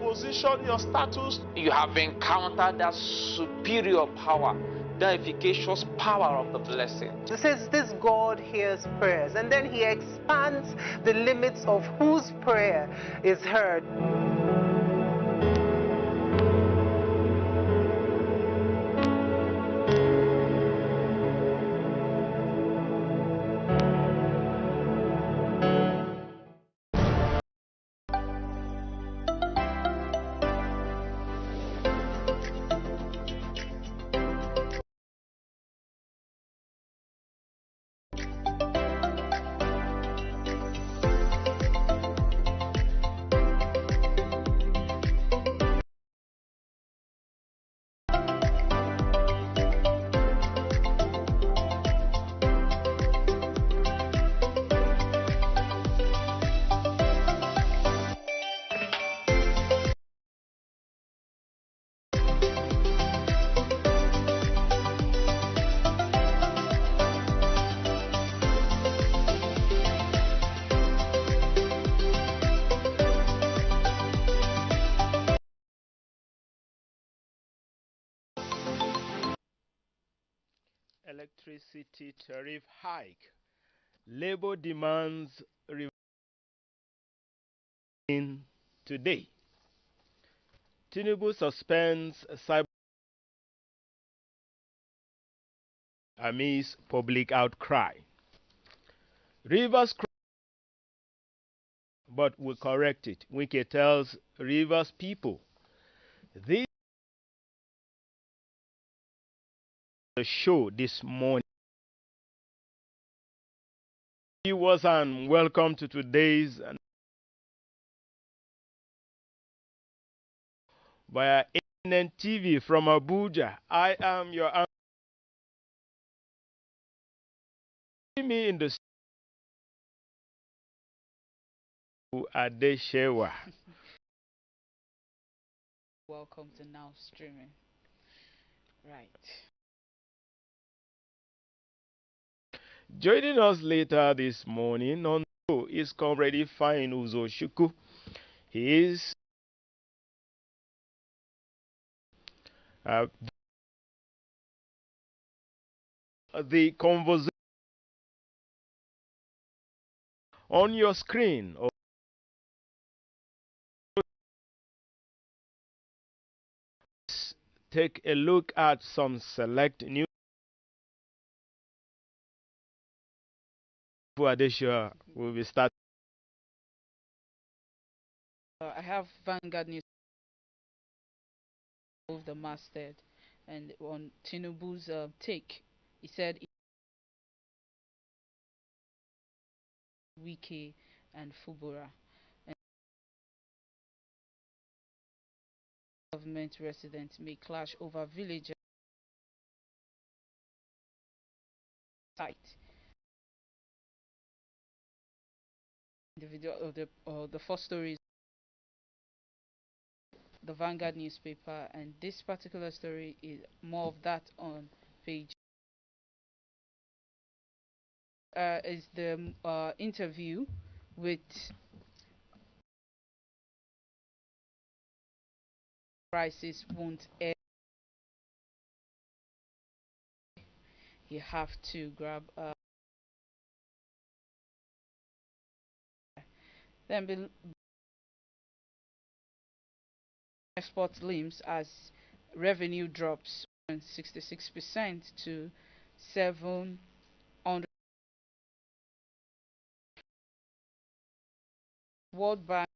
position, your status. You have encountered that superior power, the efficacious power of the blessing. It says this God hears prayers, and then he expands the limits of whose prayer is heard. Electricity tariff hike. Labor demands in today. Tinubu suspends cyber amidst public outcry. Rivers, but we correct it. Wike tells Rivers people this the show this morning. Viewers, and welcome to today's via ACNNTV from Abuja. I am your me in the Adeshewa. Welcome to Now Streaming. Right. Joining us later this morning on the show is Comrade Fine Uzoshuku. He is the conversation on your screen. Take a look at some select news. Adesha will be starting. I have Vanguard News of the masthead, and on Tinubu's take, he said Wike and Fubura and government residents may clash over village site. The video of the first story is the Vanguard newspaper, and this particular story is more of that on page is the interview with prices won't end. You have to grab then export limbs as revenue drops 66% to 700. World Bank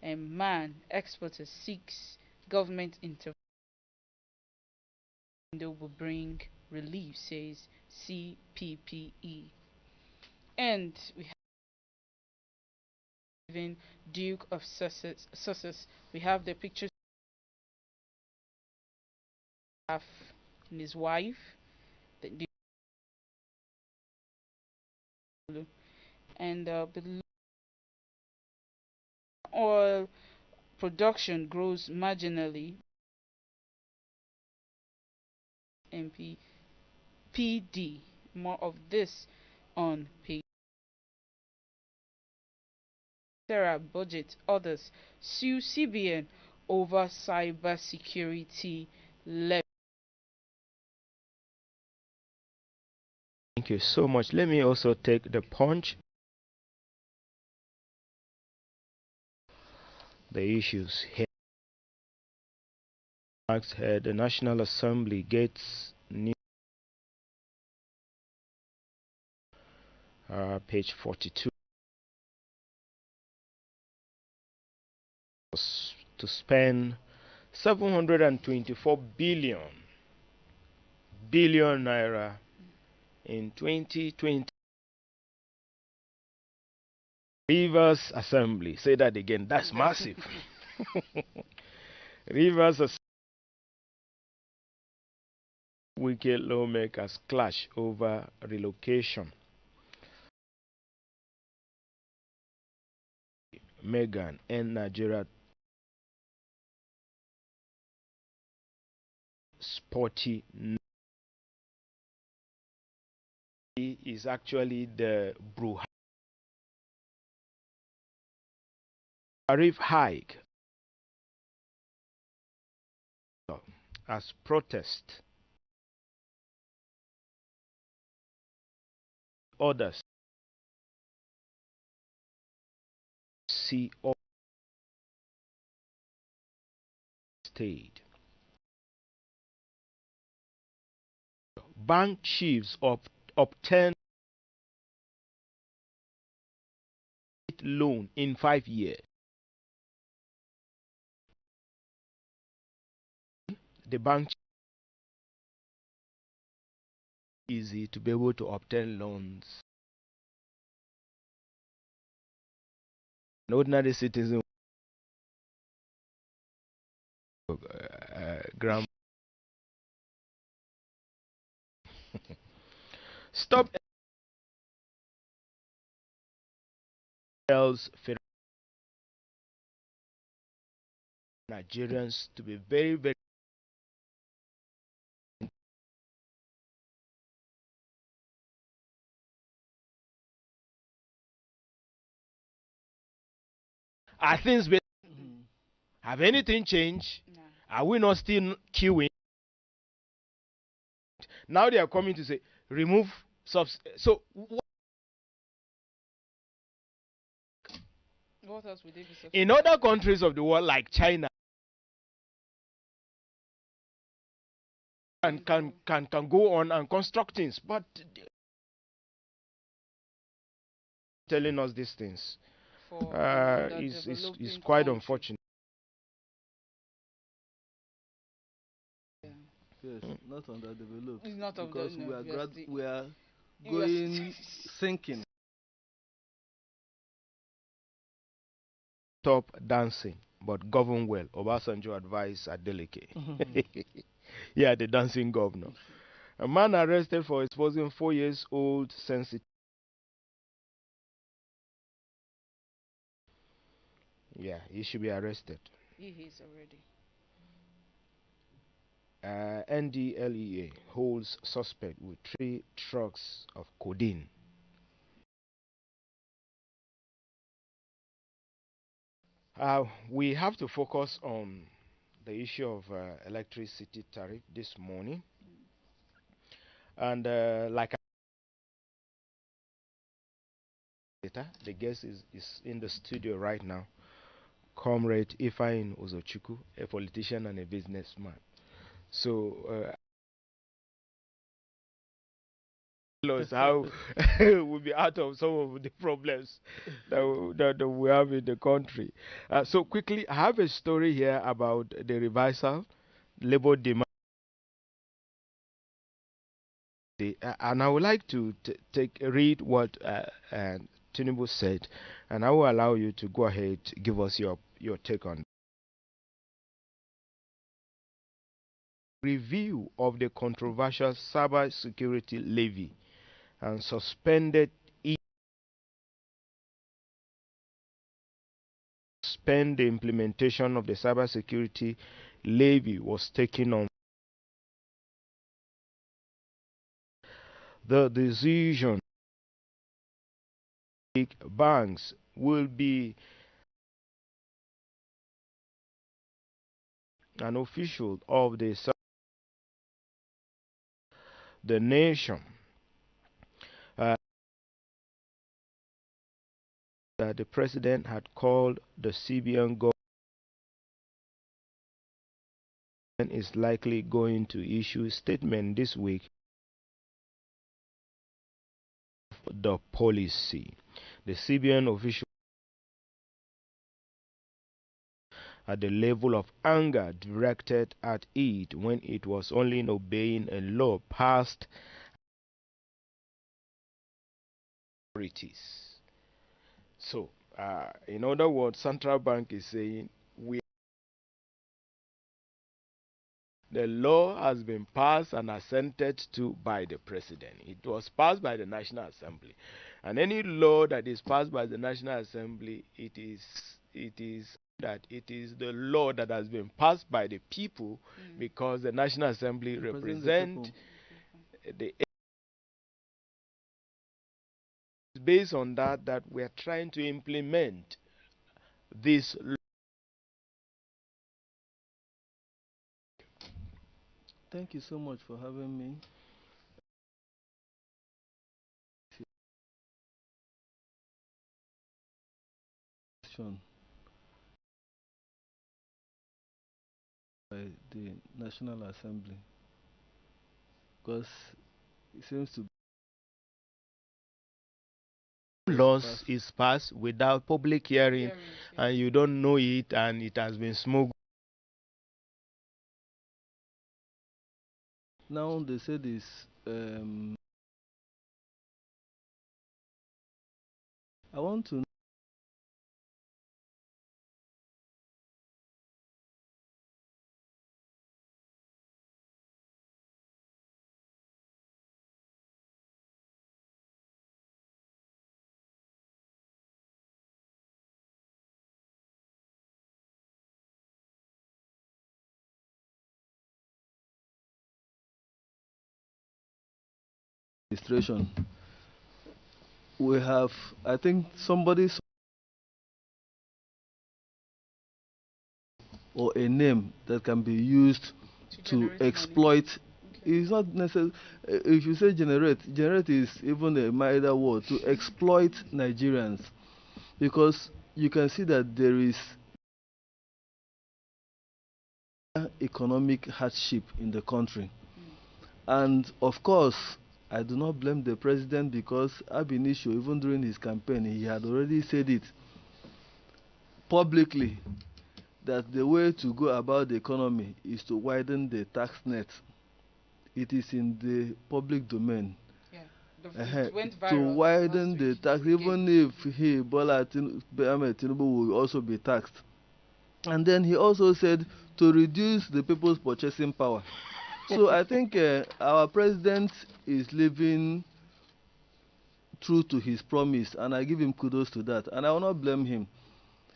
and man exporter seeks government intervention will bring relief, says CPPE. And we have Duke of Sussex. We have the pictures of his wife, the and the oil production grows marginally. MPPD. More of this on page Sarah Budget, others sue CBN over cybersecurity levy. Thank you so much. Let me also take the punch. The issues here. The National Assembly gets new page 42 to spend 724 billion naira in 2020. Rivers Assembly, say that again, that's massive. Rivers Assembly, wicked lawmakers clash over relocation. Megan and Nigeria sporty is actually the Buhari tariff hike as protest. Others see all state. Bank chiefs obtain loan in 5 years. The bank easy to be able to obtain loans. An ordinary citizen gram stop else Nigerians to be very are things have anything changed? No. Are we not still queuing? Now they are coming to say remove subs. So What else would they be subsidizing? in other countries of the world like China and can go on and construct things, but telling us these things For is developing quite country. unfortunate. Yes, not underdeveloped. It's not because no, we are going sinking. Stop dancing, but govern well. Obasanjo advised Adeleke. Yeah, the dancing governor. A man arrested for exposing 4 years old sensitive. Yeah, he should be arrested. He is already. NDLEA holds suspect with 3 trucks of codeine. We have to focus on the issue of electricity tariff this morning. And like the guest is in the studio right now, Comrade Ifeanyi Uzochukwu, a politician and a businessman. So how we'll be out of some of the problems that we have in the country. So quickly, I have a story here about the revisal labor demand. And I would like to read what Tinubu said, and I will allow you to go ahead give us your take on it. Review of the controversial cyber security levy and suspend the implementation of the cybersecurity levy was taken on. The decision banks will be an official of the nation. Uh, that the president had called the CBN government is likely going to issue a statement this week of the policy. The CBN official at the level of anger directed at it when it was only obeying a law passed authorities. So, in other words, Central Bank is saying the law has been passed and assented to by the president. It was passed by the National Assembly, and any law that is passed by the National Assembly, it is the law that has been passed by the people, because the National Assembly represent the. Based on that we are trying to implement this law. Thank you so much for having me. By the National Assembly, because it seems to Laws is passed without public hearing, and you don't know it, and it has been smuggled. now they say this I want to administration. We have, I think, somebody or a name that can be used to exploit. It's not necessary. If you say generate is even a milder word to exploit Nigerians, because you can see that there is economic hardship in the country. And of course, I do not blame the president, because ab initio, even during his campaign, he had already said it publicly that the way to go about the economy is to widen the tax net. It is in the public domain. It went viral to widen the tax, even if Bola Ahmed Tinubu will also be taxed. And then he also said to reduce the people's purchasing power. So I think our president is living true to his promise, and I give him kudos to that, and I will not blame him.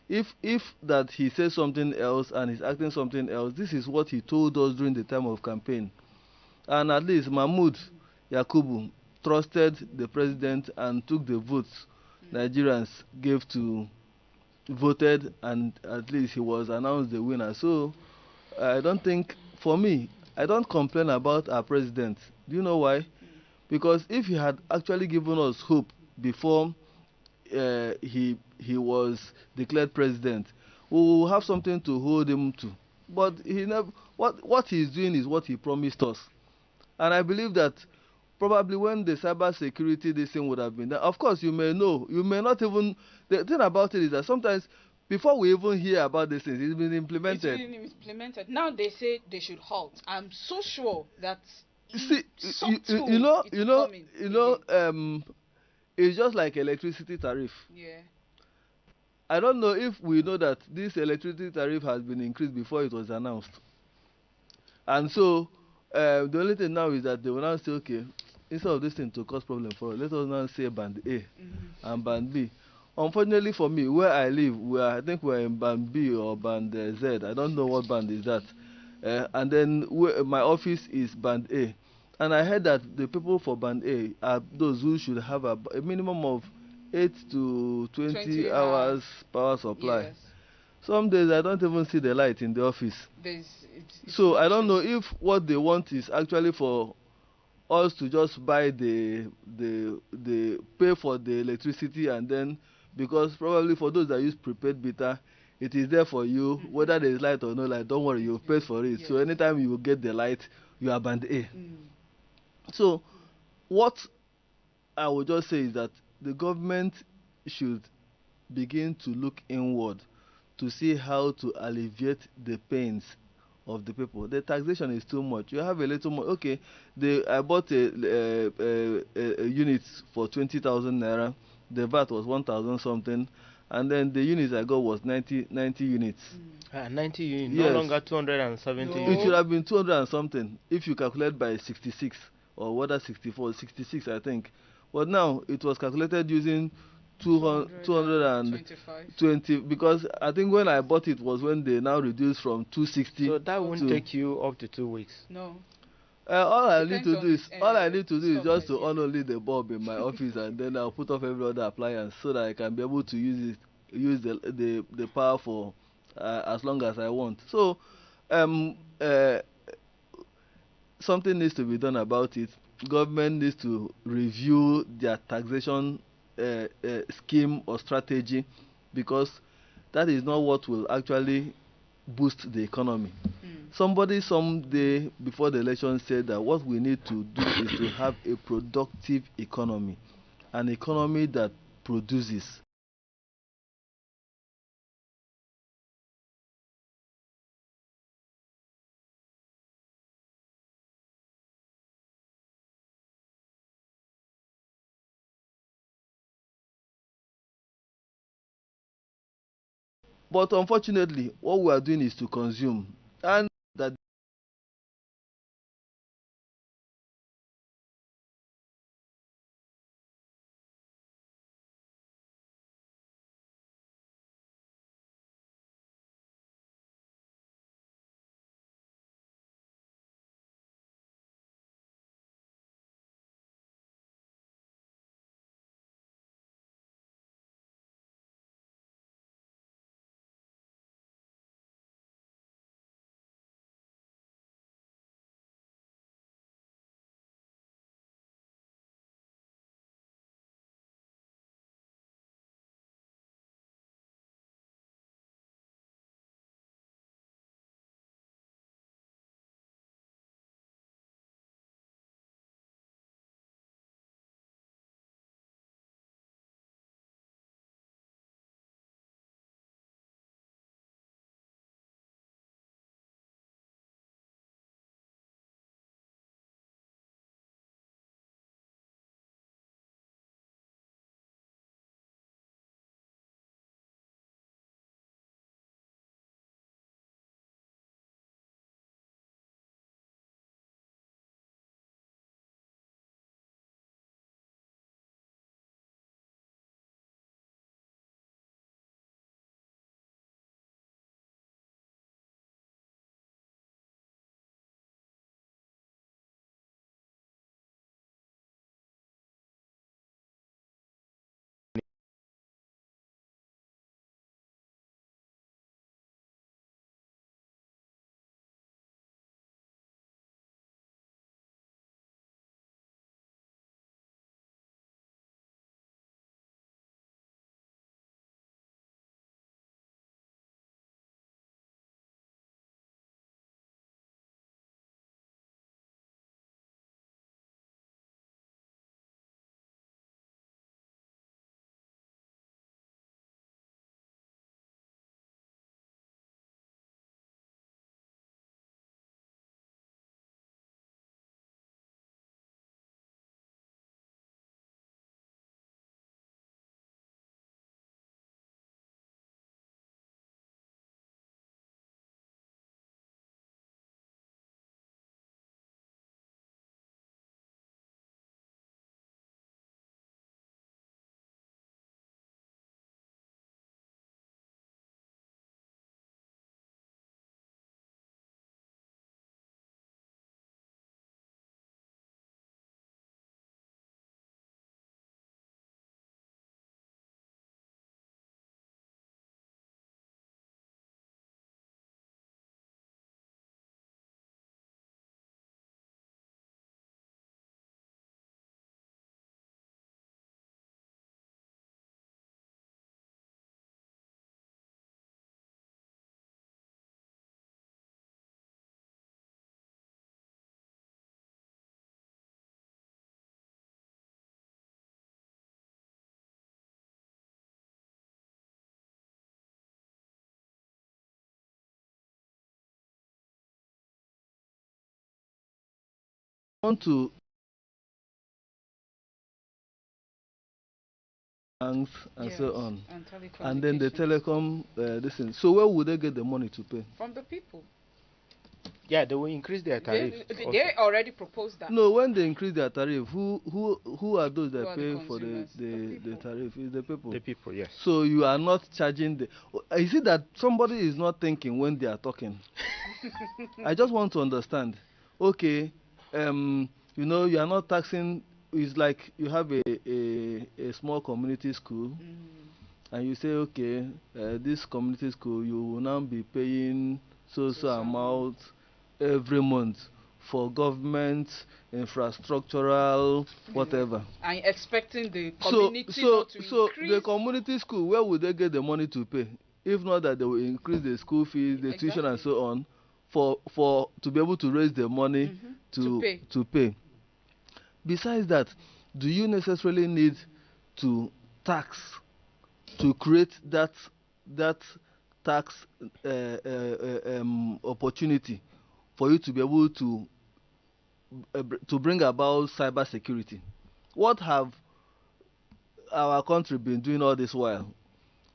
If that he says something else and he's acting something else, this is what he told us during the time of campaign. And at least Mahmoud Yakubu trusted the president and took the votes Nigerians gave to, voted, and at least he was announced the winner. So I don't think, for me, I don't complain about our president. Do you know why? Because if he had actually given us hope before he was declared president, we will have something to hold him to. But he never. What he's doing is what he promised us, and I believe that probably when the cyber security this thing would have been done, of course you may know, you may not even. The thing about it is that sometimes before we even hear about these things, it's been implemented. It's been implemented. Now they say they should halt. I'm so sure that see, you know, it's just like electricity tariff. Yeah. I don't know if we know that this electricity tariff has been increased before it was announced. And so, the only thing now is that they will now say, okay, instead of this thing to cause problem for us, let us now say band A and band B. Unfortunately for me, where I live, I think we're in band B or band Z. I don't know what band is that. And then my office is band A. And I heard that the people for band A are those who should have a minimum of 8 to 20 20 hours power supply. Yes. Some days I don't even see the light in the office. It's So I don't know fluctuates. if what they want is actually for us to just buy the pay for the electricity, and then because probably for those that use prepaid meter, it is there for you whether there is light or no light. Don't worry, you've paid for it. So Yes. anytime you will get the light, you are band A. Mm. So what I would just say is that the government should begin to look inward to see how to alleviate the pains of the people. The taxation is too much. You have a little more. Okay, I bought a unit for 20,000 naira. The VAT was 1,000 something, and then the units I got was 90 units. 90 units, Yes. no longer 270 No. It units. should have been 200 and something if you calculate by 66 or whether 64, 66 I think. But now it was calculated using 220 because I think when I bought it was when they now reduced from 260. So that won't to, take you up to 2 weeks. No. all I need Depends to on do is stock just to size, yeah. on only the bulb in my office, and then I'll put off every other appliance so that I can be able to use the power for as long as I want. So something needs to be done about it. Government needs to review their taxation scheme or strategy, because that is not what will actually boost the economy. Somebody someday before the election said that what we need to do is to have a productive economy, an economy that produces. But unfortunately, what we are doing is to consume, and that want to banks and so on, and then the telecom this thing. So where would they get the money to pay? From the people. Yeah, they will increase their tariff. They already proposed that. No, when they increase their tariff, who are those that pay for the tariff? Is the people. The people, yes. So you are not charging the. Is it that somebody is not thinking when they are talking? I just want to understand. Okay, you know, you are not taxing. It's like you have a small community school, and you say, okay, this community school, you will now be paying so amount every month for government, infrastructural, whatever. And expecting the community not to increase. So the community school, where would they get the money to pay? If not that they will increase the school fees, the tuition and so on, for to be able to raise the money to pay. Besides that, do you necessarily need to tax to create that tax opportunity for you to be able to bring about cyber security? What have our country been doing all this while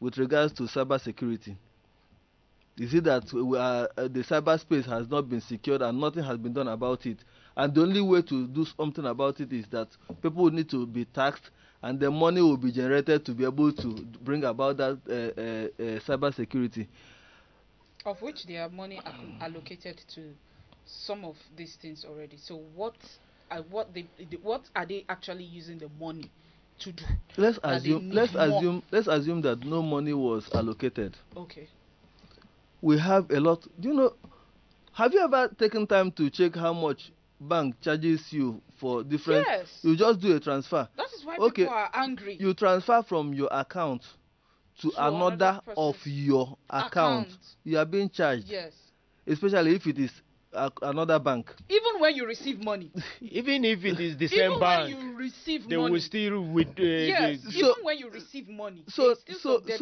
with regards to cyber security? Is it that the cyberspace has not been secured and nothing has been done about it? And the only way to do something about it is that people will need to be taxed, and the money will be generated to be able to bring about that cyber security. Of which there are money allocated to some of these things already. So what are they actually using the money to do? Let's assume that no money was allocated. Okay. We have a lot. Do you know? Have you ever taken time to check how much bank charges you for different? Yes. You just do a transfer. That is why people are angry. You transfer from your account to another of your account. You are being charged. Yes. Especially if it is another bank. Even when you receive money. Even if it is the same bank. Even when you receive they money. will still with yes. Even when you receive money. So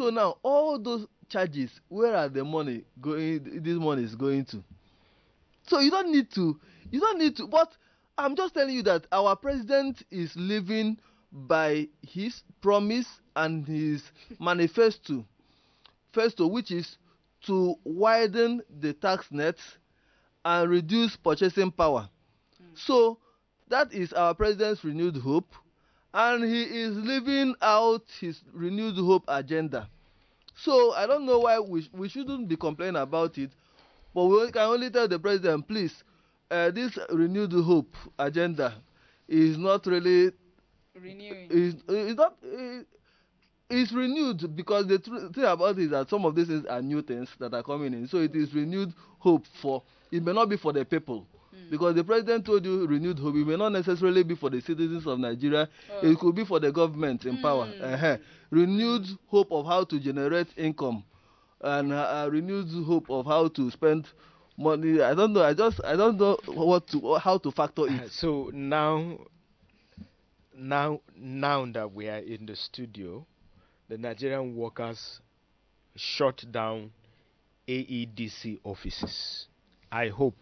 now all those charges, where are the money going? This money is going to. So you don't need to. But I'm just telling you that our president is living by his promise and his manifesto, which is to widen the tax nets and reduce purchasing power. So that is our president's renewed hope, and he is living out his renewed hope agenda. So I don't know why we shouldn't be complaining about it, but we can only tell the president, please, this renewed hope agenda is not really renewing. It's renewed because the thing about it is that some of these things are new things that are coming in. So it is renewed hope for. It may not be for the people. Because the president told you renewed hope. It may not necessarily be for the citizens of Nigeria. It could be for the government in power. Renewed hope of how to generate income, and renewed hope of how to spend money. I don't know. I don't know how to factor it. So now that we are in the studio, the Nigerian workers shut down AEDC offices. I hope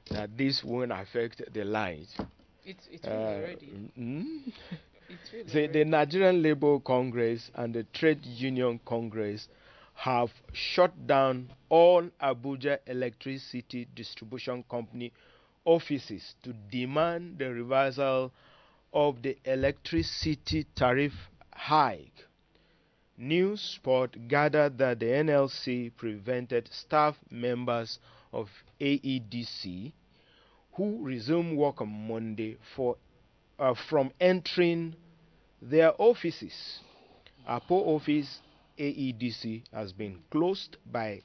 that this won't affect the lines. It will already. The Nigerian Labour Congress and the Trade Union Congress have shut down all Abuja Electricity Distribution Company offices to demand the reversal of the electricity tariff hike. News Spot gathered that the NLC prevented staff members of AEDC who resumed work on Monday from entering their offices. Apo office AEDC has been closed by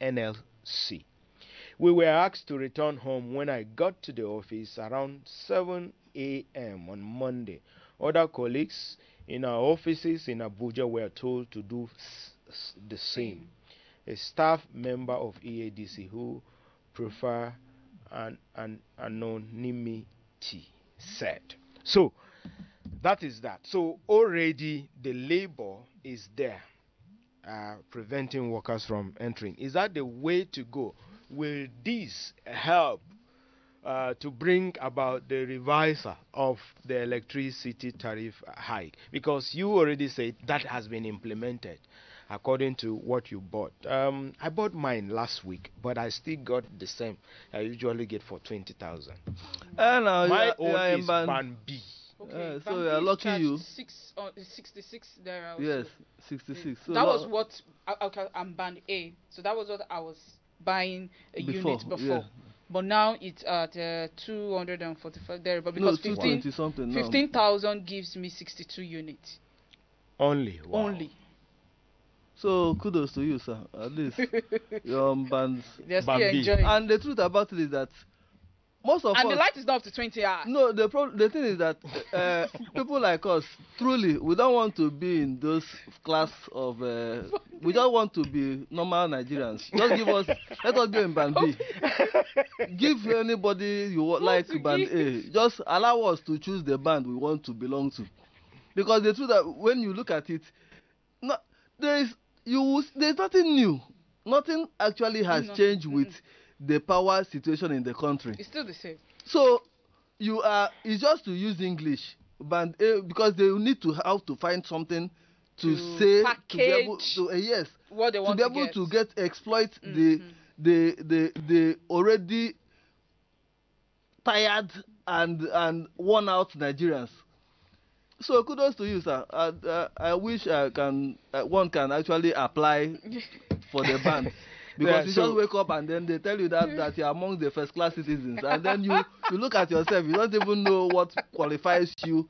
NLC. We were asked to return home when I got to the office around 7 a.m. on Monday. Other colleagues in our offices in Abuja were told to do the same. A staff member of AEDC who prefer an anonymity said. So that is that. So already the labor is there, preventing workers from entering. Is that the way to go? Will this help to bring about the revisal of the electricity tariff hike? Because you already said that has been implemented according to what you bought. I bought mine last week, but I still got the same I usually get for 20,000. And now My you are own in is band. band B. Okay, So you are lucky you. 66 there also. Yes, 66. So That was what I'm band A. So that was what I was buying a Before, unit before. yeah. But now it's at 245 there. But No, because 220 something now. 15,000 gives me 62 units Only. Wow. only. So kudos to you, sir. At least you're on bands. They're still Bambi. enjoying. And the truth about it is that most of And us. the light is not up to 20 hours. No, the thing is that people like us, truly, we don't want to be in those class of. We don't want to be normal Nigerians. Just give us, let us go in band B. Give anybody you like band A. Just allow us to choose the band we want to belong to. Because the truth that when you look at it, no, there's nothing new. Nothing actually has changed with the power situation in the country. It's still the same. So it's just to use English band A because they need to have to find something to say package to be able to yes what they want to be able to get exploit the already tired and worn out Nigerians. So kudos to you, sir. I wish one can actually apply for the band. Because you just wake up and then they tell you that you're among the first class citizens, and then you look at yourself, you don't even know what qualifies you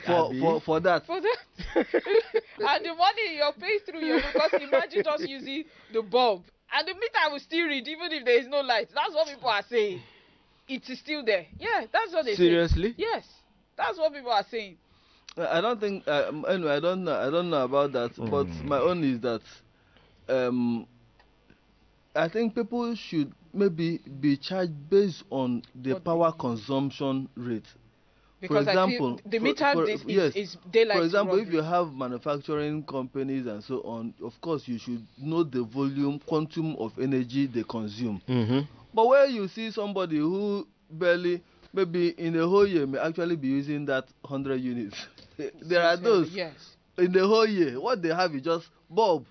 for that. For that. And the money you're paying through because imagine just using the bulb. And the meter will still read even if there is no light. That's what people are saying. It is still there. Yeah, that's what they say. Seriously? Yes. That's what people are saying. I don't think anyway, I don't know about that, but my own is that I think people should maybe be charged based on the power consumption rate. Because for example, I feel the meter is daylight. For example, robbery. if you have manufacturing companies and so on, of course you should know the volume, quantum of energy they consume. But where you see somebody who barely, maybe in a whole year, may actually be using that 100 units. There are those in the whole year. What they have is just bulb.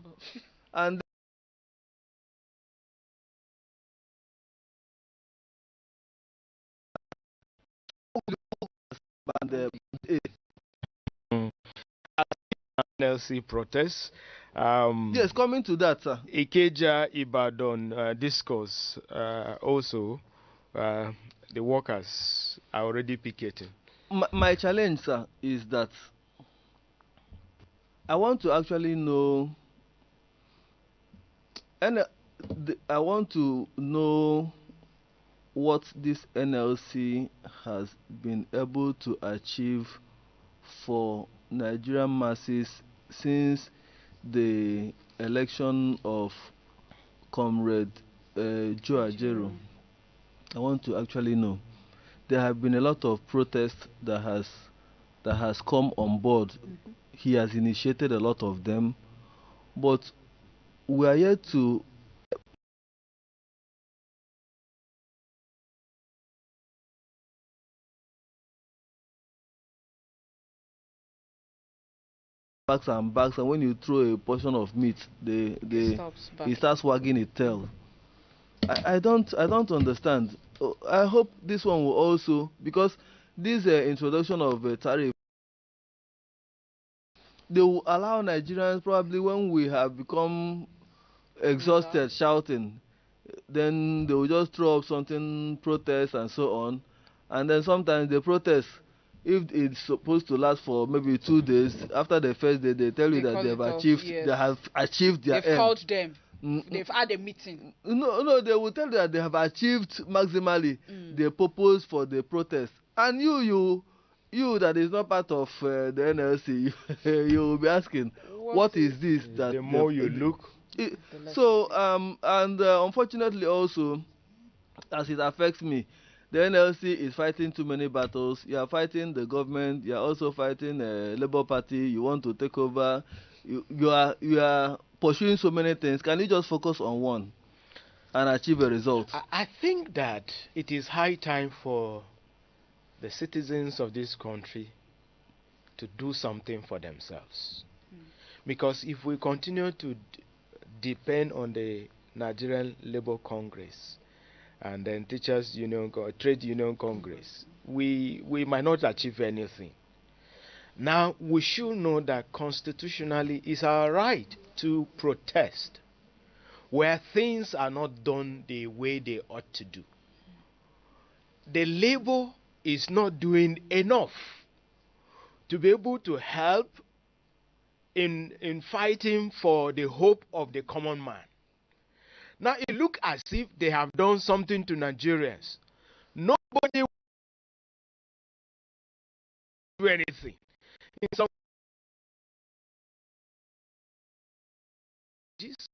And NLC protests. Yes, coming to that, sir. Ikeja Ibadan discourse also. The workers are already picketing. My challenge, sir, is that I want to actually know, and I want to know what this NLC has been able to achieve for Nigerian masses since the election of Comrade Joe Ajero. I want to actually know. There have been a lot of protests that has come on board. He has initiated a lot of them, but we are yet to bags and bags, and when you throw a portion of meat, it starts wagging its tail. I don't understand. I hope this one will also, because this introduction of tariff, they will allow Nigerians, probably when we have become exhausted shouting, then they will just throw up something, protest and so on, and then sometimes the protest, if it's supposed to last for maybe 2 days, after the first day they tell you that they have achieved their They've aim. called them. They've had a meeting. No, they will tell you that they have achieved maximally the purpose for the protest. And you that is not part of the NLC, you will be asking, what is this? That the more you look. So, unfortunately also, as it affects me, the NLC is fighting too many battles. You are fighting the government. You are also fighting the Labour Party. You want to take over. You are pursuing so many things. Can you just focus on one? and achieve a result. I think that it is high time for the citizens of this country to do something for themselves. Because if we continue to depend on the Nigerian Labour Congress and then Teachers Union, Trade Union Congress, we might not achieve anything. Now, we should know that constitutionally it's our right to protest where things are not done the way they ought to do. The Labour is not doing enough to be able to help in fighting for the hope of the common man. Now, it looks as if they have done something to Nigerians. Nobody will do anything. In some cases,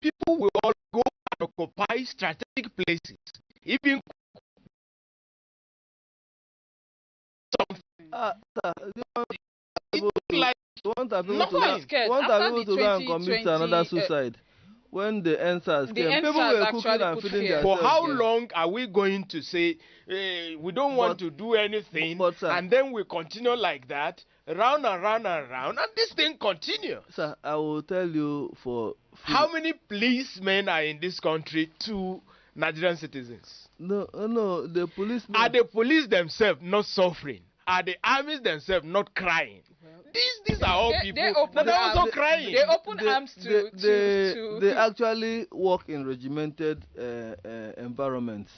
people will all go and occupy strategic places, even Sir, like want our people Nobody is scared. After the to go and commit 2020, another suicide when the answers the came. People NSAS were cooking actually and put feeding fear. themselves. for how Yes. long are we going to say we don't want to do anything, but, sir, and then we continue like that, round and round and round, and this thing continues? Sir, I will tell you for How many policemen are in this country to Nigerian citizens? no, the policemen. Are the police themselves not suffering? Are the armies themselves not crying? These are all people that are also crying. They open arms They actually work in regimented environments,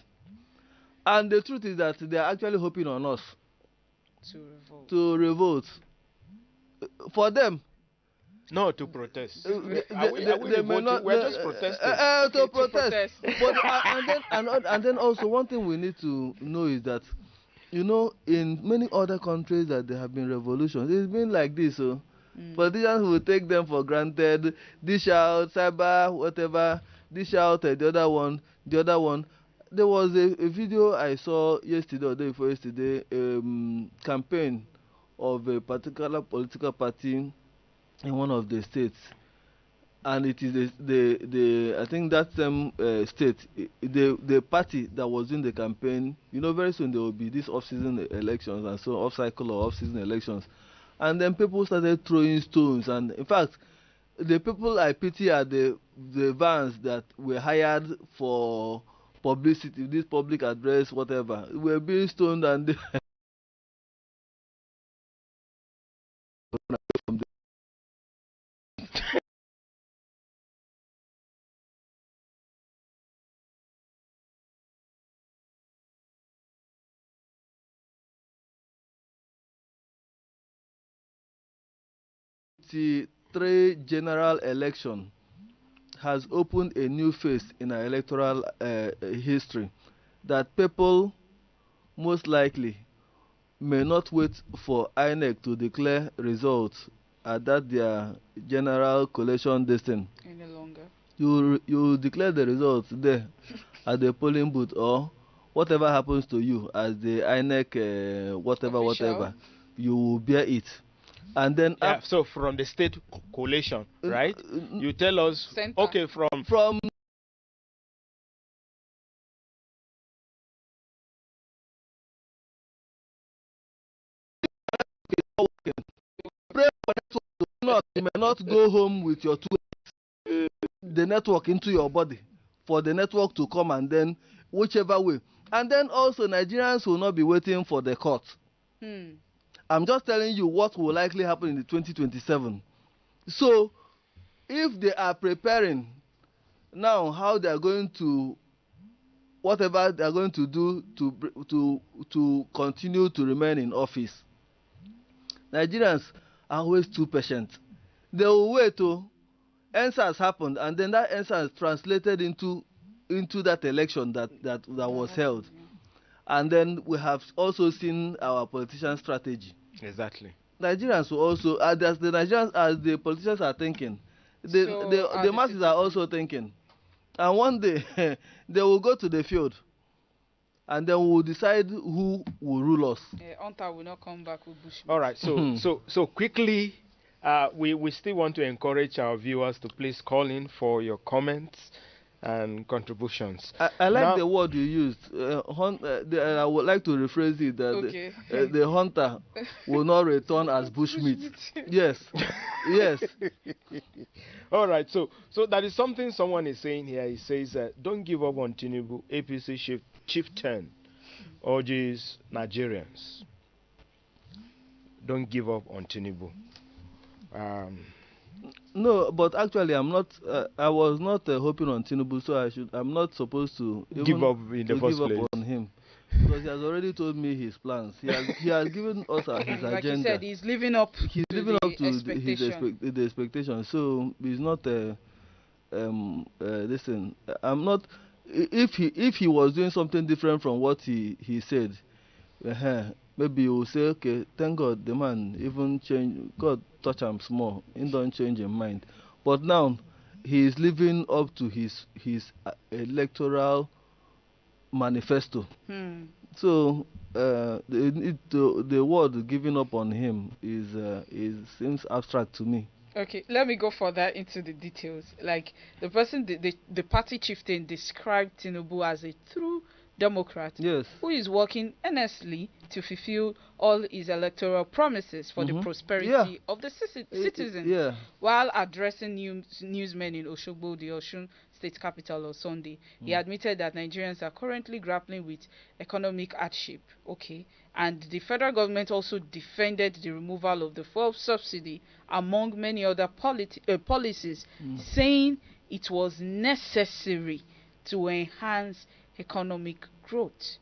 and the truth is that they are actually hoping on us to revolt. For them, No, to protest. they may not. We're just protesting. To protest. protest. But and then also one thing we need to know is that, in many other countries that there have been revolutions, it's been like this. So politicians will take them for granted, dish out cyber whatever, dish out the other one. There was a video I saw yesterday or day before yesterday, campaign of a particular political party in one of the states, and it is the I think that same state, the party that was in the campaign. Very soon there will be these off-season elections, and so off-cycle or off-season elections, and then people started throwing stones. And in fact, the people I pity are the vans that were hired for publicity, this public address, whatever, were being stoned, and they the three general election has opened a new phase in our electoral history, that people most likely may not wait for INEC to declare results at that their general collation destiny. Any longer. You declare the results there at the polling booth, or whatever happens to you as the INEC whatever, you will bear it. And then so from the state collation, right? You tell us, Center. okay, from you may not go home with your the network into your body for the network to come, and then whichever way. And then also Nigerians will not be waiting for the court. I'm just telling you what will likely happen in the 2027. So if they are preparing now how they are going to, whatever they are going to do to continue to remain in office, Nigerians are always too patient. They will wait till answer has happened, and then that answer is translated into that election that was held. And then we have also seen our politician strategy. Exactly. Nigerians will also, as the politicians are thinking, the masses are also thinking. And one day they will go to the field, and then we will decide who will rule us. Hunter will not come back with Bush. All right. So quickly, we still want to encourage our viewers to please call in for your comments and contributions. I like Now, the word you used. I would like to rephrase it that Okay. the hunter will not return as bushmeat. Yes, yes. all right. So that is something someone is saying here. He says, "Don't give up on Tinubu." APC chieftain urges Nigerians, don't give up on Tinubu. Um, No, but actually, I'm not. I was not hoping on Tinubu, so I'm not supposed to give even up in the to first give up place. on him because he has already told me his plans. He has given us his Like you agenda. said, he's living up He's to living the up to expectation. the expectation. So he's not. Listen, I'm not. If he was doing something different from what he said, maybe you will say, okay, thank God the man even change. God touch him small, he don't change his mind. But now he is living up to his electoral manifesto. So the word giving up on him is seems abstract to me. Okay, let me go further into the details. Like the party chieftain described Tinubu as a true Democrat Yes. who is working earnestly to fulfill all his electoral promises for the prosperity Yeah. of the citizens. Yeah. While addressing newsmen in Oshogbo, the Osun state capital, on Sunday, he admitted that Nigerians are currently grappling with economic hardship. Okay, and the federal government also defended the removal of the fuel subsidy among many other policies, saying it was necessary to enhance economic growth.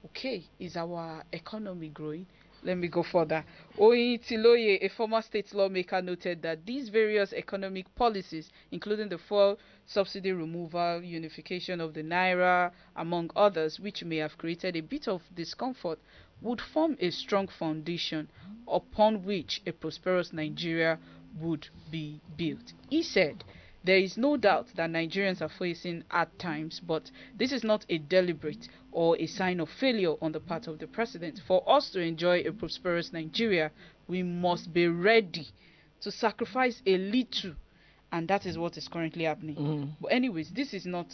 Okay, is our economy growing? Let me go further. Oyin Tiloye, a former state lawmaker, noted that these various economic policies, including the fuel subsidy removal, unification of the naira, among others, which may have created a bit of discomfort, would form a strong foundation upon which a prosperous Nigeria would be built. He said, there is no doubt that Nigerians are facing hard times, but this is not a deliberate or a sign of failure on the part of the president. For us to enjoy a prosperous Nigeria, we must be ready to sacrifice a little, and that is what is currently happening. But anyways, this is not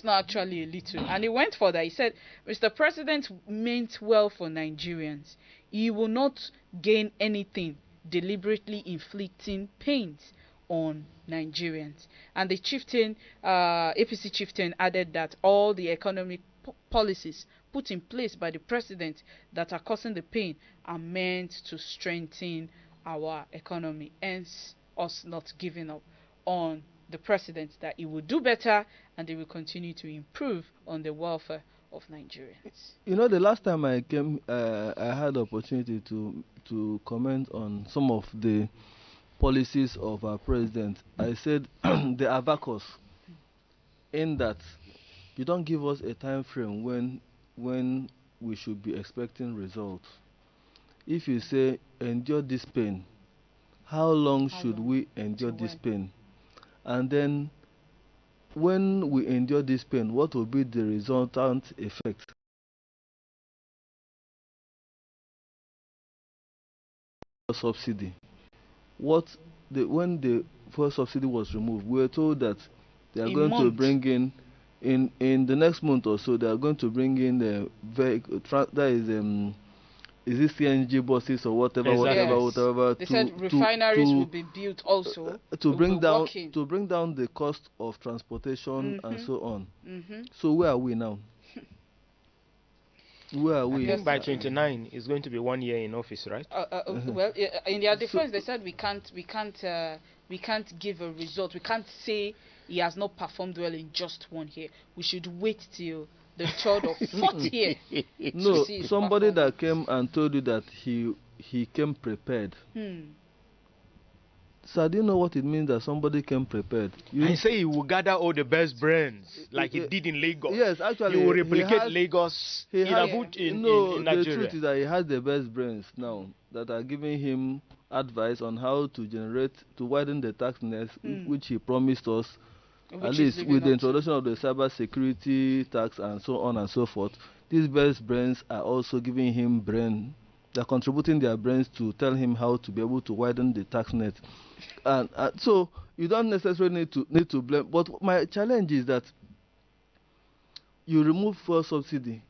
actually a little. And he went further. He said, Mr. President meant well for Nigerians. He will not gain anything deliberately inflicting pains on Nigerians. And the chieftain, APC chieftain, added that all the economic policies put in place by the president that are causing the pain are meant to strengthen our economy, hence us not giving up on the president, that he will do better and he will continue to improve on the welfare of Nigerians. You know, the last time I came, I had the opportunity to comment on some of the policies of our president. I said they are vacuous in that you don't give us a time frame when we should be expecting results. If you say endure this pain, how long should we endure this pain? And then when we endure this pain, what will be the resultant effect? Subsidy. When the fuel subsidy was removed, we were told that they are going to bring in the next month or so. They are going to bring in the vehicle is it CNG buses or whatever, whatever. They said refineries will be built also to bring down the cost of transportation and so on. So where are we now? Where are we? I think by 29 it's going to be 1 year in office, right? Well, in their defense, they said we can't give a result. We can't say he has not performed well in just 1 year. We should wait till the third or fourth year. No, somebody that came and told you that he came prepared. So do you know what it means that somebody came prepared? I say he will gather all the best brains, like he did in Lagos. Yes, actually, he will replicate Lagos in Nigeria. The truth is that he has the best brains now that are giving him advice on how to widen the tax nest, which he promised us, at least with the introduction of the cyber security tax and so on and so forth. These best brains are also giving him brain They're contributing their brains to tell him how to be able to widen the tax net, and so you don't necessarily need to blame. But my challenge is that you remove fuel subsidy.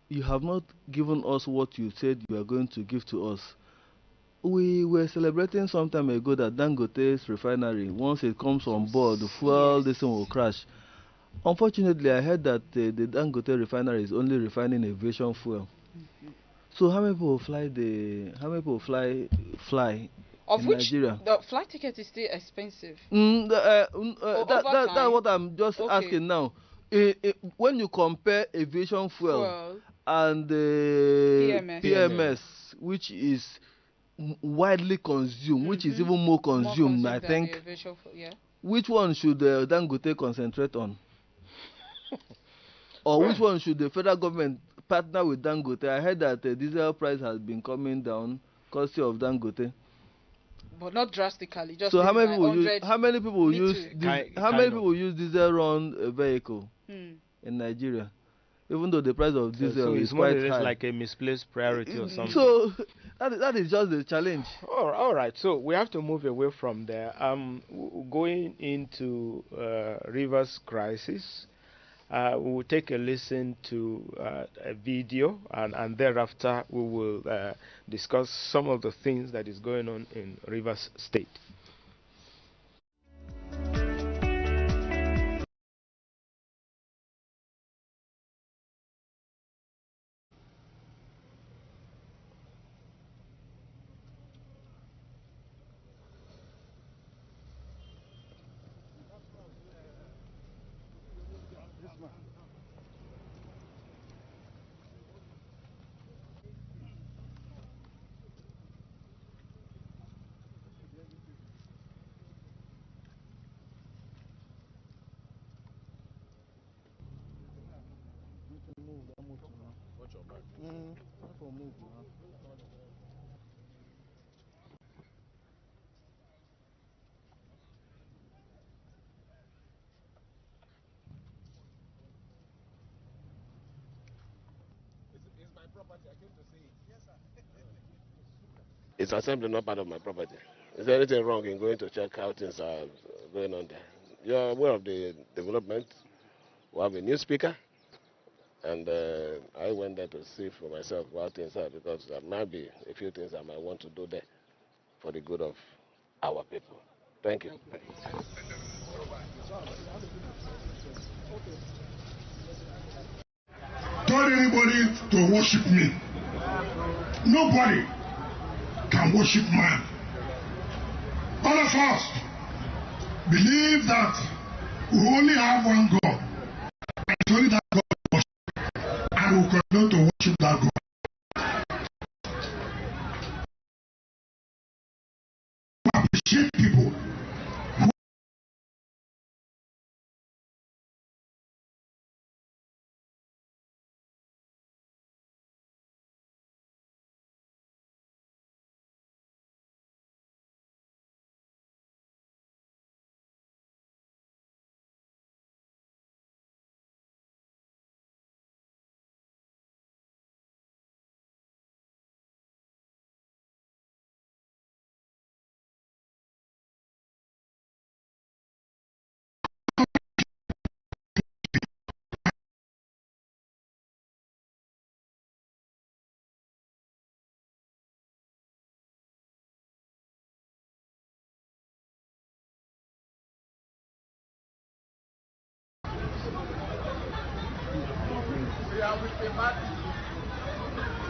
You have not given us what you said you are going to give to us. We were celebrating some time ago that Dangote's refinery, once it comes on board, the fuel, this thing will crash. Unfortunately, I heard that the Dangote refinery is only refining aviation fuel. So how many people fly Of in which Nigeria? the flight ticket is still expensive. That's what I'm just asking now. When you compare aviation fuel and PMS, which is widely consumed, which is even more consumed, I think. Which one should Dangote concentrate on? Or which one should the federal government partner with Dangote? I heard that diesel price has been coming down, courtesy of Dangote. But not drastically. Just so how many people use diesel run vehicle in Nigeria? Even though the price of diesel is quite high. It's like a misplaced priority or something. So that is just the challenge. All right. So we have to move away from there. Going into Rivers crisis, we will take a listen to a video, and thereafter we will discuss some of the things that is going on in Rivers State. It's assembly, not part of my property. Is there anything wrong in going to check how things are going on there? You're aware of the development. We have a new speaker, and I went there to see for myself how things are, because there might be a few things I might want to do there for the good of our people. Thank you. Told anybody to worship me. Nobody can worship man. All of us believe that we only have one God. And it's only that God we worship. And we continue to worship that God. We appreciate people.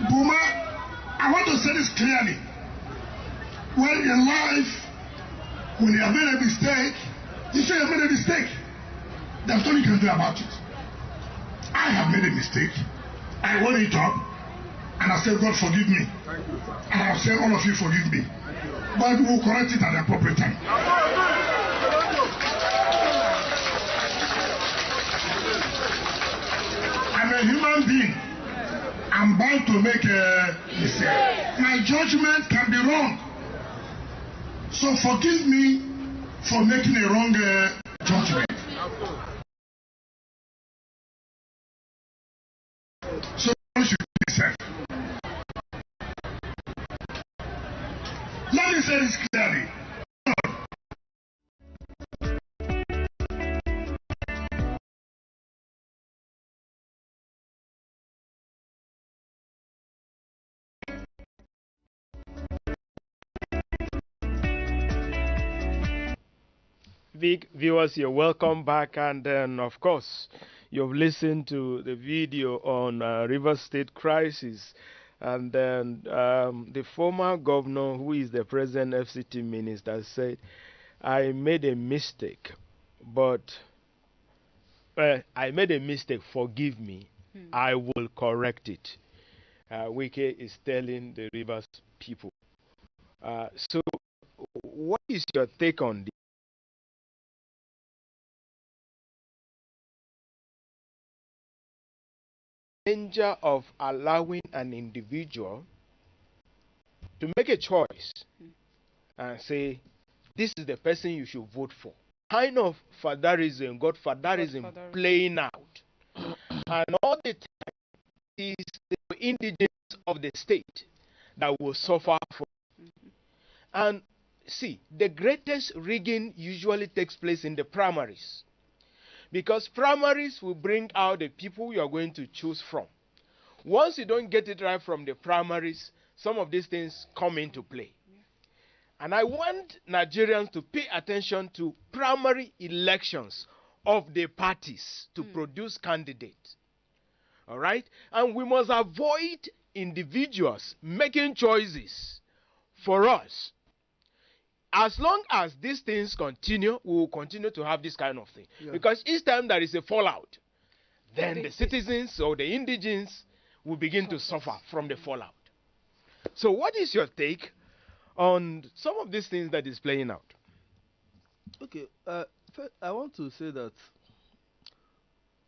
Buma, I want to say this clearly. When in life, when you have made a mistake, you say you have made a mistake. There's nothing you can do about it. I have made a mistake. I own it up. And I said, God forgive me. And I said, all of you forgive me. But we will correct it at the appropriate time. I'm a human being. I'm bound to make a mistake. My judgment can be wrong. So forgive me for making a wrong judgment. So you should be safe. Viewers, you're welcome back, and then of course you've listened to the video on River State crisis, and then the former governor, who is the present FCT minister, said, I made a mistake, but I made a mistake, forgive me, I will correct it. Wike is telling the Rivers people. So what is your take on this? Danger of allowing an individual to make a choice and say, this is the person you should vote for. Kind of fatherism, godfatherism playing out. And all the time is the indigents of the state that will suffer from. And see, the greatest rigging usually takes place in the primaries. Because primaries will bring out the people you are going to choose from. Once you don't get it right from the primaries, some of these things come into play. And I want Nigerians to pay attention to primary elections of the parties to produce candidates. All right? And we must avoid individuals making choices for us. As long as these things continue, we will continue to have this kind of thing. Yeah. Because each time there is a fallout, then the citizens or the indigents will begin to suffer from the fallout. So what is your take on some of these things that is playing out? Okay, first I want to say that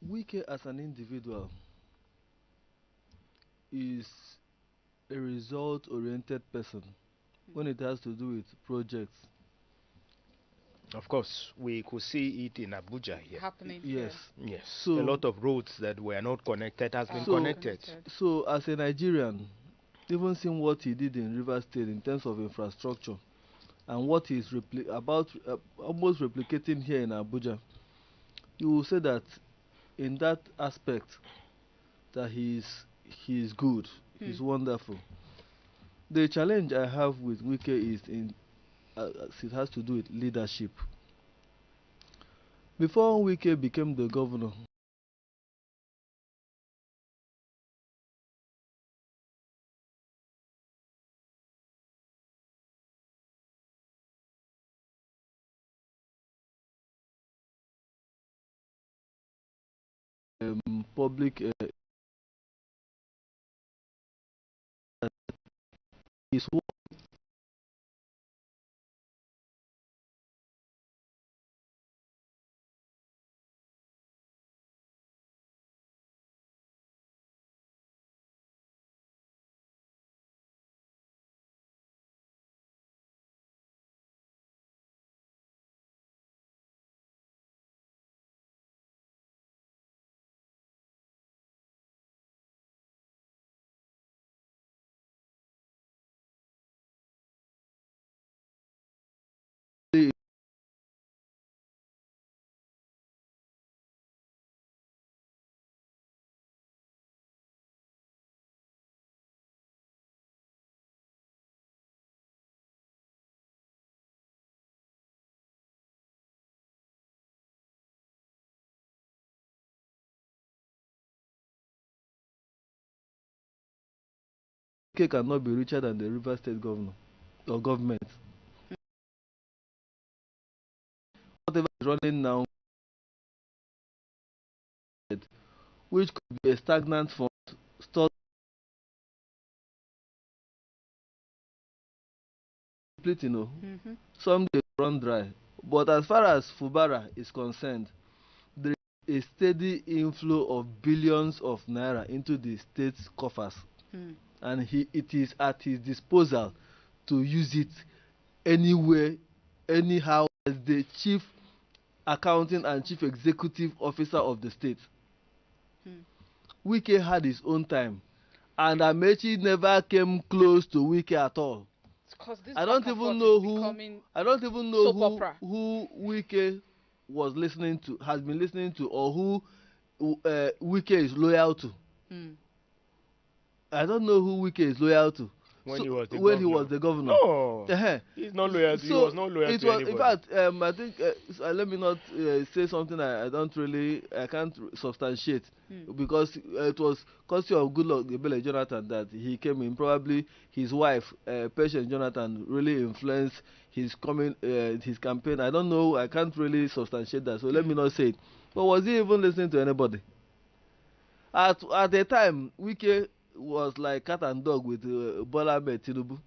Wike as an individual is a result-oriented person when it has to do with projects. Of course, we could see it in Abuja here. Happening. Yes. Here. Yes. So a lot of roads that were not connected has been connected. So as a Nigerian, even seeing what he did in River State in terms of infrastructure and what he's almost replicating here in Abuja, you will say that in that aspect that he's good, he's wonderful. The challenge I have with Wike is it has to do with leadership. Before Wike became the governor, public his work cannot be richer than the River State governor or government. Whatever is running now, which could be a stagnant fund, stored complete, some days run dry. But as far as Fubara is concerned, there is a steady inflow of billions of naira into the state's coffers. And it is at his disposal to use it anywhere, anyhow, as the chief accounting and chief executive officer of the state. Wike had his own time, and Amechi never came close to Wike at all. I don't even know who Wike was listening to, has been listening to, or who Wike is loyal to. I don't know who Wike is loyal to. when he was the when governor. he was the governor. No, Uh-huh. he's not loyal. He So was not loyal it to was, anybody. in fact, I think, let me not say something I can't substantiate, because it was courtesy of Goodluck Ebele Jonathan that he came in. Probably his wife, Patience Jonathan, really influenced his campaign. I don't know. I can't really substantiate that. So let me not say it. But was he even listening to anybody? At the time, Wike was like cat and dog with Bola Ahmed Tinubu.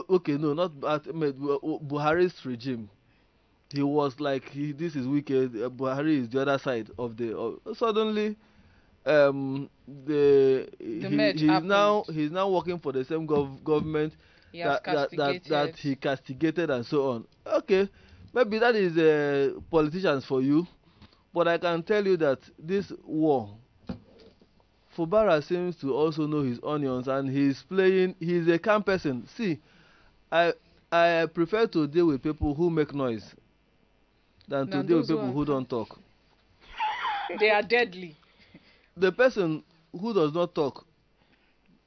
Okay, no, not Buhari's regime. He was like, this is wicked. Buhari is the other side of the. Suddenly, merge happened. he's now working for the same government He has castigated. that he castigated and so on. Okay, maybe that is politicians for you, but I can tell you that this war, Fubara seems to also know his onions, and he's a calm person. See, I prefer to deal with people who make noise than to deal with people who don't talk. They are deadly. The person who does not talk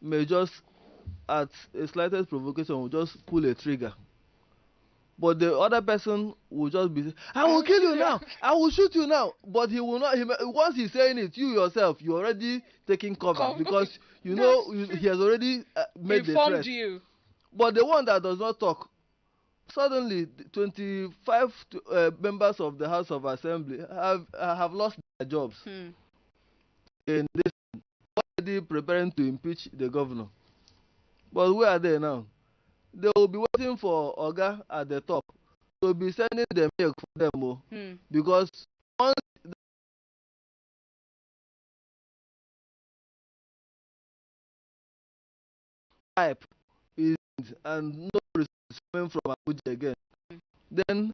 may just, at a slightest provocation, will just pull a trigger. But the other person will just be, I will kill you now, I will shoot you now. But he will not, once he's saying it, you yourself, you're already taking cover, because you know he has already made the threat. You. But the one that does not talk, suddenly 25 members of the House of Assembly have lost their jobs. In this, already preparing to impeach the governor. But where are they now? They will be waiting for Oga at the top to be sending the milk for them, because once the pipe is and no resources coming from Abuja again, then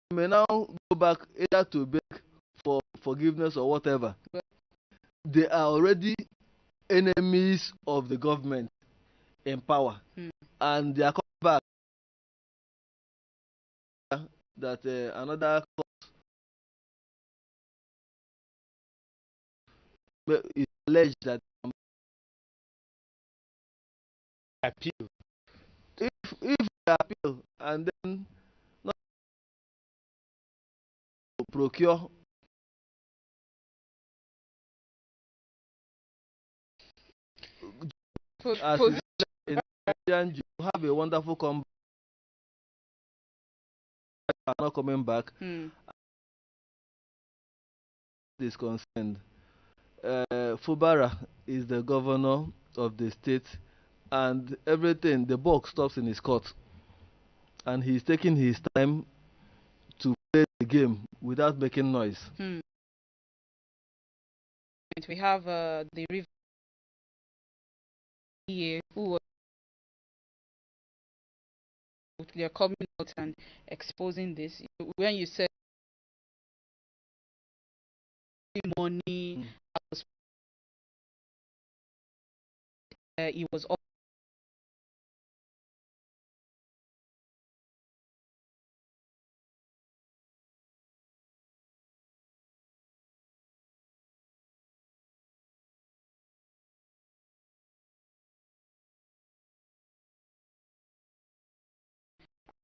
they may now go back either to beg for forgiveness or whatever. They are already enemies of the government in power, and they are coming back that another cause is alleged that Appeal. if they appeal and then not to procure as in Nigerian, you have a wonderful comeback, are not coming back. Is concerned, Fubara is the governor of the state, and everything, the buck stops in his court, and he's taking his time to play the game without making noise. We have the river here who was, they are coming out and exposing this. When you said money, it was all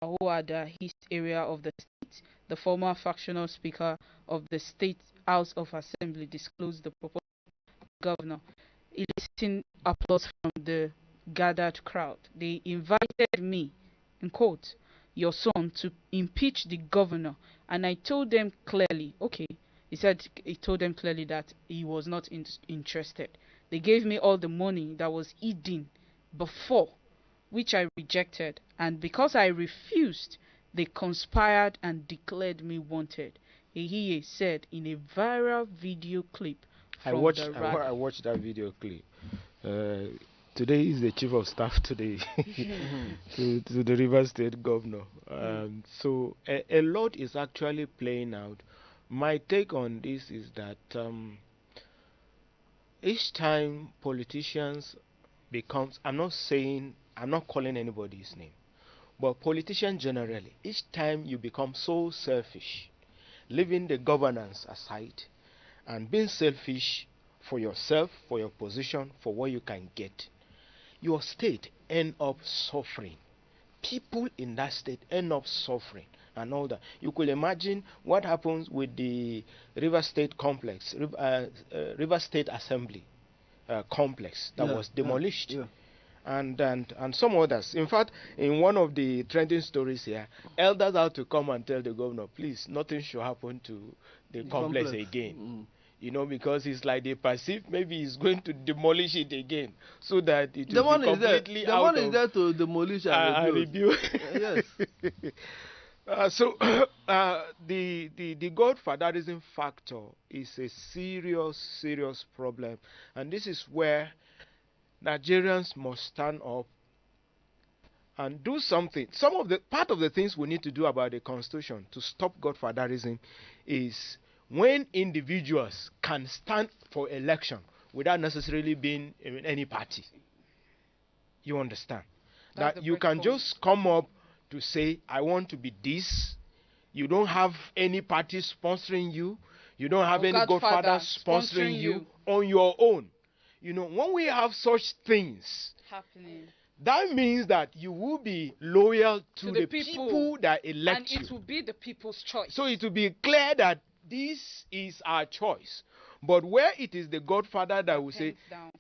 who are the east area of the state. The former factional speaker of the State House of Assembly disclosed the proposal to the governor, eliciting applause from the gathered crowd. They invited me, in quote, your son, to impeach the governor, and I told them clearly, okay, he told them clearly that he was not interested. They gave me all the money that was hidden before, which I rejected, and because I refused, they conspired and declared me wanted. He said in a viral video clip from the rally. I watched that video clip. Today is the chief of staff today to the Rivers State governor. So a lot is actually playing out. My take on this is that each time politicians becomes, I'm not calling anybody's name, but politicians generally, each time you become so selfish, leaving the governance aside and being selfish for yourself, for your position, for what you can get, your state end up suffering. People in that state end up suffering and all that. You could imagine what happens with the River State complex, River State Assembly complex that was demolished. And some others. In fact, in one of the trending stories here, elders had to come and tell the governor, please, nothing should happen to the complex again. You know, because it's like they perceive maybe he's going to demolish it again, so that it will be completely out of... The one is there to demolish and rebuild. Yes. So the godfatherism factor is a serious problem, and this is where Nigerians must stand up and do something. Part of the things we need to do about the constitution to stop godfatherism is when individuals can stand for election without necessarily being in any party. You understand? That you can just come up to say, I want to be this. You don't have any party sponsoring you. You don't have any godfather sponsoring you on your own. You know, when we have such things happening, that means that you will be loyal to the people that elect you. And it will be the people's choice. So it will be clear that this is our choice. But where it is the godfather that will say,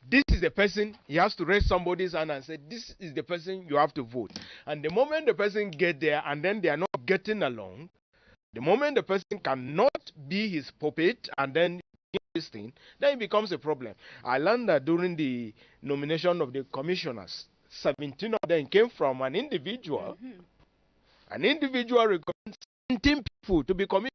this is the person, he has to raise somebody's hand and say, this is the person you have to vote. And the moment the person get there and then they are not getting along, the moment the person cannot be his puppet and then this thing, then it becomes a problem. I learned that during the nomination of the commissioners, 17 of them came from an individual. An individual recommended 17 people to be commissioners.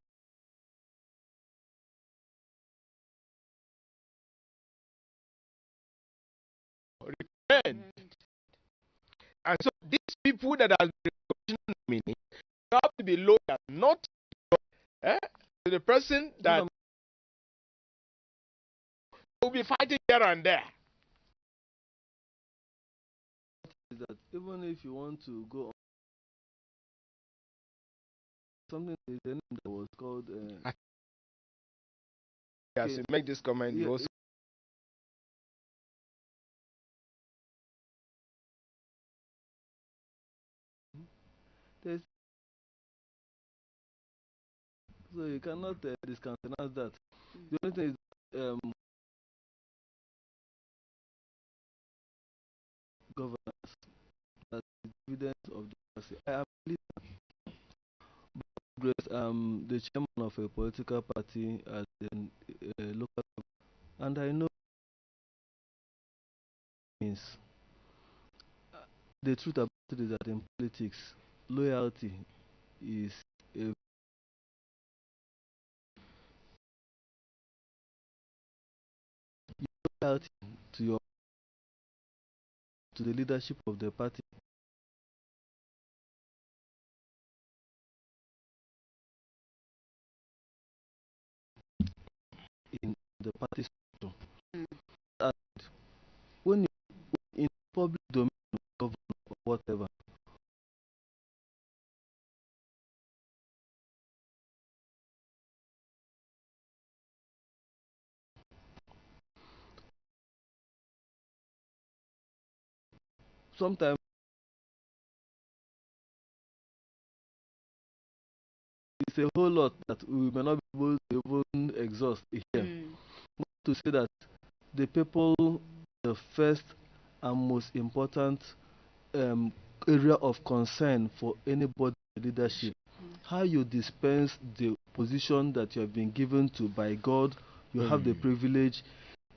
And so these people that are nominated have to be loyal, not to the person that will be fighting here and there. That even if you want to go on something, is the name that was called yes, you make this comment, you also so you cannot discountenance that. The only thing is governance, that is evidence of democracy. I believe the chairman of a political party at the local level, and I know means the truth about it is that in politics, loyalty is a loyalty to the leadership of the party. In the party structure. And when you in public domain, government or whatever, sometimes it's a whole lot that we may not be able to even exhaust here. To say that the people, the first and most important area of concern for anybody in leadership, how you dispense the position that you have been given to by God, you have the privilege,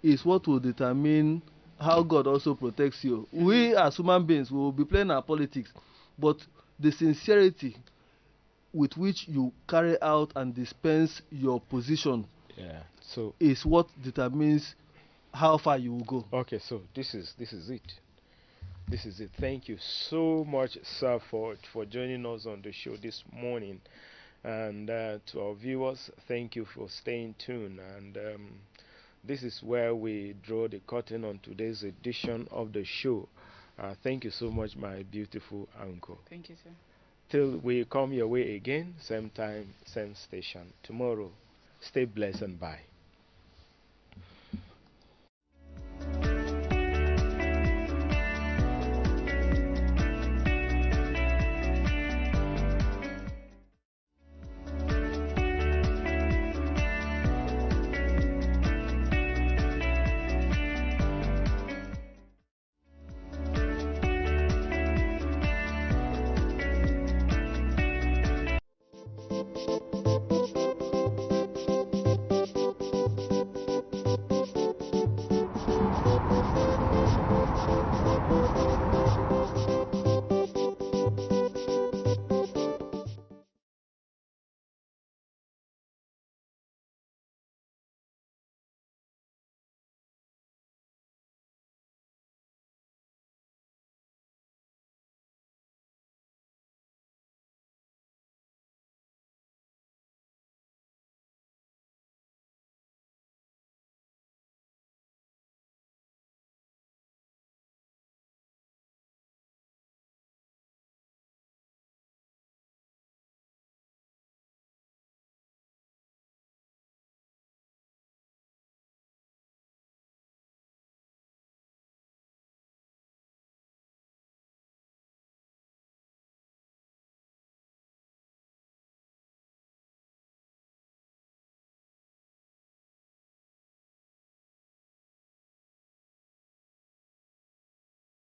is what will determine how God also protects you. We as human beings will be playing our politics, but the sincerity with which you carry out and dispense your position is what determines how far you will go. Okay, so this is it. This is it. Thank you so much, sir, for joining us on the show this morning. And to our viewers, thank you for staying tuned. And this is where we draw the curtain on today's edition of the show. Thank you so much, my beautiful uncle. Thank you, sir. Till we come your way again, same time, same station tomorrow. Stay blessed and bye.